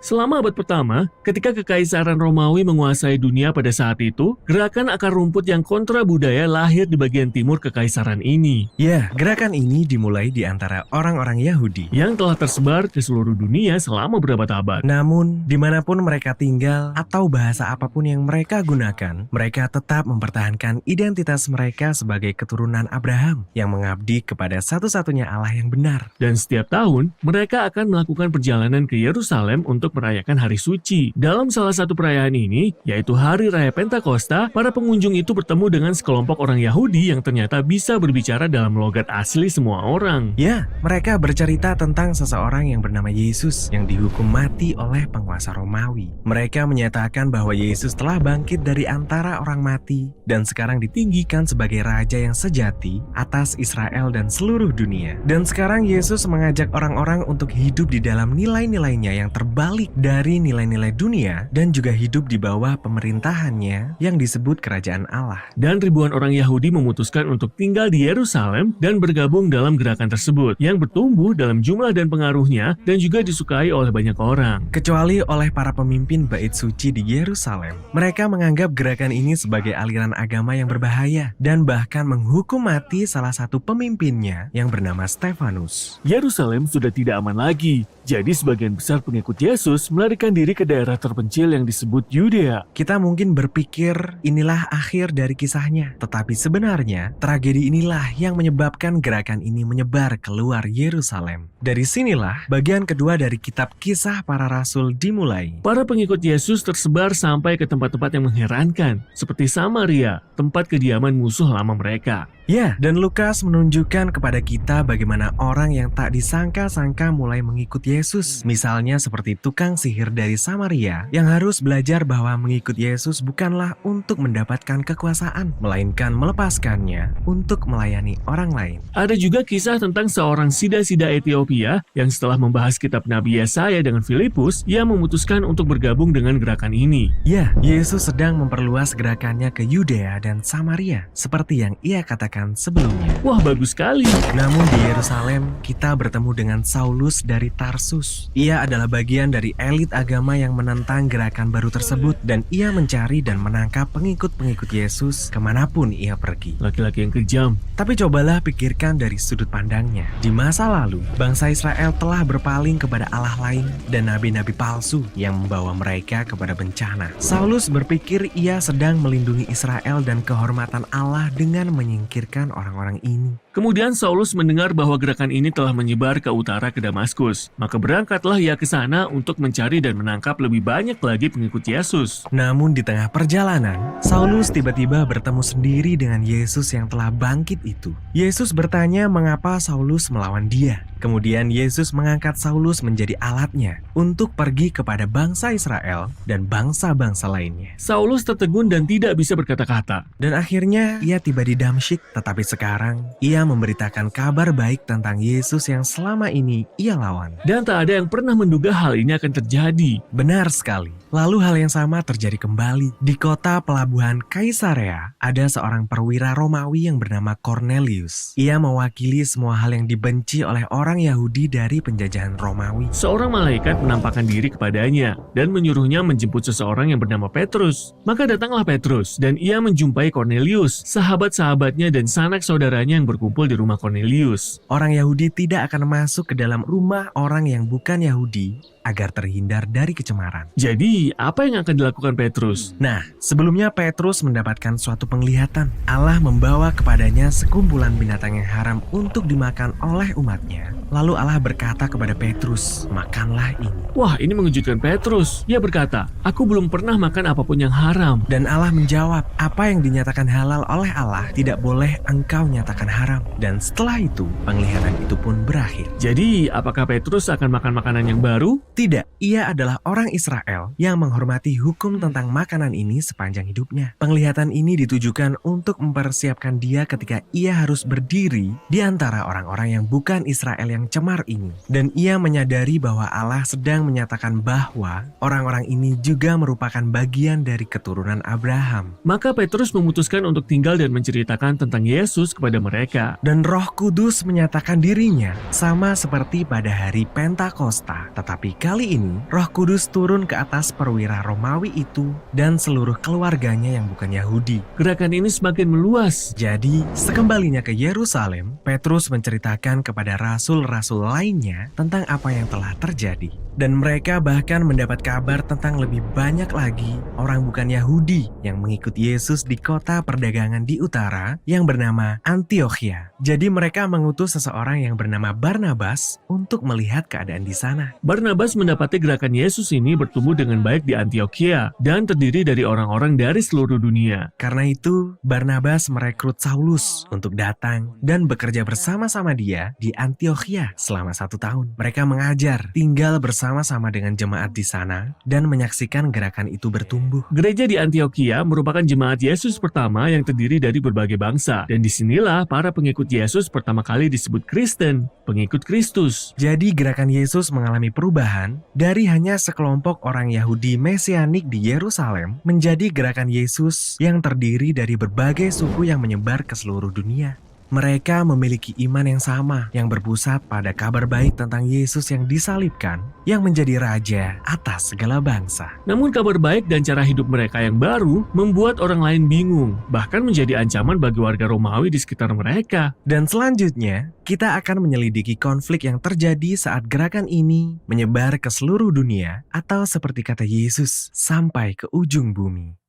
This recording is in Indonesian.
Selama abad pertama, ketika Kekaisaran Romawi menguasai dunia pada saat itu, gerakan akar rumput yang kontra budaya lahir di bagian timur Kekaisaran ini, Ya, gerakan ini dimulai di antara orang-orang Yahudi. yang telah tersebar ke seluruh dunia selama berabad-abad. Namun, dimanapun mereka tinggal atau bahasa apapun yang mereka gunakan, mereka tetap mempertahankan identitas mereka sebagai keturunan Abraham yang mengabdi kepada satu-satunya Allah yang benar. Dan setiap tahun, mereka akan melakukan perjalanan ke Yerusalem untuk merayakan hari suci. Dalam salah satu perayaan ini, yaitu Hari Raya Pentakosta, para pengunjung itu bertemu dengan sekelompok orang Yahudi yang ternyata bisa berbicara dalam logat asli semua orang. Ya, mereka bercerita tentang seseorang yang bernama Yesus yang dihukum mati oleh penguasa Romawi. Mereka menyatakan bahwa Yesus telah bangkit dari antara orang mati dan sekarang ditinggikan sebagai raja yang sejati atas Israel dan seluruh dunia. Dan sekarang Yesus mengajak orang-orang untuk hidup di dalam nilai-nilainya yang terbalik dari nilai-nilai dunia dan juga hidup di bawah pemerintahannya yang disebut kerajaan Allah. Dan ribuan orang Yahudi memutuskan untuk tinggal di Yerusalem dan bergabung dalam gerakan tersebut yang bertumbuh dalam jumlah dan pengaruhnya dan juga disukai oleh banyak orang. Kecuali oleh para pemimpin bait suci di Yerusalem. Mereka menganggap gerakan ini sebagai aliran agama yang berbahaya dan bahkan menghukum mati salah satu pemimpinnya yang bernama Stefanus. Yerusalem sudah tidak aman lagi, jadi sebagian besar pengikut Yesus melarikan diri ke daerah terpencil yang disebut Yudea. Kita mungkin berpikir inilah akhir dari kisahnya, tetapi sebenarnya tragedi inilah yang menyebabkan gerakan ini menyebar keluar Yerusalem. Dari sinilah bagian kedua dari kitab Kisah Para Rasul dimulai. Para pengikut Yesus tersebar sampai ke tempat-tempat yang mengherankan, seperti Samaria, tempat kediaman musuh lama mereka. Ya, dan Lukas menunjukkan kepada kita bagaimana orang yang tak disangka-sangka mulai mengikut Yesus. Misalnya seperti tukang sihir dari Samaria yang harus belajar bahwa mengikut Yesus bukanlah untuk mendapatkan kekuasaan, melainkan melepaskannya untuk melayani orang lain. Ada juga kisah tentang seorang sida-sida Ethiopia yang setelah membahas kitab Nabi Yesaya dengan Filipus, ia memutuskan untuk bergabung dengan gerakan ini. Ya, Yesus sedang memperluas gerakannya ke Yudea dan Samaria, seperti yang ia katakan sebelumnya. Wah, bagus sekali. Namun di Yerusalem, kita bertemu dengan Saulus dari Tarsus. Ia adalah bagian dari elit agama yang menentang gerakan baru tersebut dan ia mencari dan menangkap pengikut-pengikut Yesus kemanapun ia pergi. Laki-laki yang kejam. Tapi cobalah pikirkan dari sudut pandangnya. Di masa lalu, bangsa Israel telah berpaling kepada Allah lain dan nabi-nabi palsu yang membawa mereka kepada bencana. Saulus berpikir ia sedang melindungi Israel dan kehormatan Allah dengan menyingkirkan orang-orang ini. Kemudian Saulus mendengar bahwa gerakan ini telah menyebar ke utara ke Damaskus. Maka berangkatlah ia ke sana untuk mencari dan menangkap lebih banyak lagi pengikut Yesus. Namun di tengah perjalanan, Saulus tiba-tiba bertemu sendiri dengan Yesus yang telah bangkit itu. Yesus bertanya mengapa Saulus melawan dia. Kemudian Yesus mengangkat Saulus menjadi alatnya untuk pergi kepada bangsa Israel dan bangsa-bangsa lainnya. Saulus tertegun dan tidak bisa berkata-kata. Dan akhirnya ia tiba di Damsyik, tetapi sekarang ia memberitakan kabar baik tentang Yesus yang selama ini ia lawan. Dan tak ada yang pernah menduga hal ini akan terjadi. Benar sekali. Lalu hal yang sama terjadi kembali. Di kota pelabuhan Kaisarea, ada seorang perwira Romawi yang bernama Cornelius. Ia mewakili semua hal yang dibenci oleh orang Yahudi dari penjajahan Romawi. Seorang malaikat menampakkan diri kepadanya dan menyuruhnya menjemput seseorang yang bernama Petrus. Maka datanglah Petrus dan ia menjumpai Cornelius, sahabat-sahabatnya dan sanak saudaranya yang berkumpul di rumah Cornelius. Orang Yahudi tidak akan masuk ke dalam rumah orang yang bukan Yahudi agar terhindar dari kecemaran. Jadi, apa yang akan dilakukan Petrus? Nah, sebelumnya Petrus mendapatkan suatu penglihatan. Allah membawa kepadanya sekumpulan binatang yang haram untuk dimakan oleh umatnya. Lalu Allah berkata kepada Petrus, "Makanlah ini." Wah, ini mengejutkan Petrus. Ia berkata, "Aku belum pernah makan apapun yang haram." Dan Allah menjawab, "Apa yang dinyatakan halal oleh Allah tidak boleh engkau nyatakan haram." Dan setelah itu, penglihatan itu pun berakhir. Jadi, apakah Petrus akan makan makanan yang baru? Tidak, ia adalah orang Israel yang menghormati hukum tentang makanan ini sepanjang hidupnya. Penglihatan ini ditujukan untuk mempersiapkan dia ketika ia harus berdiri di antara orang-orang yang bukan Israel yang cemar ini. Dan ia menyadari bahwa Allah sedang menyatakan bahwa orang-orang ini juga merupakan bagian dari keturunan Abraham. Maka Petrus memutuskan untuk tinggal dan menceritakan tentang Yesus kepada mereka. Dan Roh Kudus menyatakan dirinya sama seperti pada hari Pentakosta. Tetapi kali ini Roh Kudus turun ke atas perwira Romawi itu dan seluruh keluarganya yang bukan Yahudi. Gerakan ini semakin meluas. Jadi, sekembalinya ke Yerusalem, Petrus menceritakan kepada rasul-rasul lainnya tentang apa yang telah terjadi. Dan mereka bahkan mendapat kabar tentang lebih banyak lagi orang bukan Yahudi yang mengikuti Yesus di kota perdagangan di utara yang bernama Antiokhia. Jadi mereka mengutus seseorang yang bernama Barnabas untuk melihat keadaan di sana. Barnabas mendapati gerakan Yesus ini bertumbuh dengan baik di Antiokhia dan terdiri dari orang-orang dari seluruh dunia. Karena itu, Barnabas merekrut Saulus untuk datang dan bekerja bersama-sama dia di Antiokhia selama 1 tahun. Mereka mengajar, tinggal bersama-sama dengan jemaat di sana, dan menyaksikan gerakan itu bertumbuh. Gereja di Antiokhia merupakan jemaat Yesus pertama yang terdiri dari berbagai bangsa. Dan disinilah para pengikut Yesus pertama kali disebut Kristen, pengikut Kristus. Jadi gerakan Yesus mengalami perubahan dari hanya sekelompok orang Yahudi Mesianik di Yerusalem menjadi gerakan Yesus yang terdiri dari berbagai suku yang menyebar ke seluruh dunia. Mereka memiliki iman yang sama yang berpusat pada kabar baik tentang Yesus yang disalibkan yang menjadi raja atas segala bangsa. Namun kabar baik dan cara hidup mereka yang baru membuat orang lain bingung, bahkan menjadi ancaman bagi warga Romawi di sekitar mereka. Dan selanjutnya, kita akan menyelidiki konflik yang terjadi saat gerakan ini menyebar ke seluruh dunia atau seperti kata Yesus, sampai ke ujung bumi.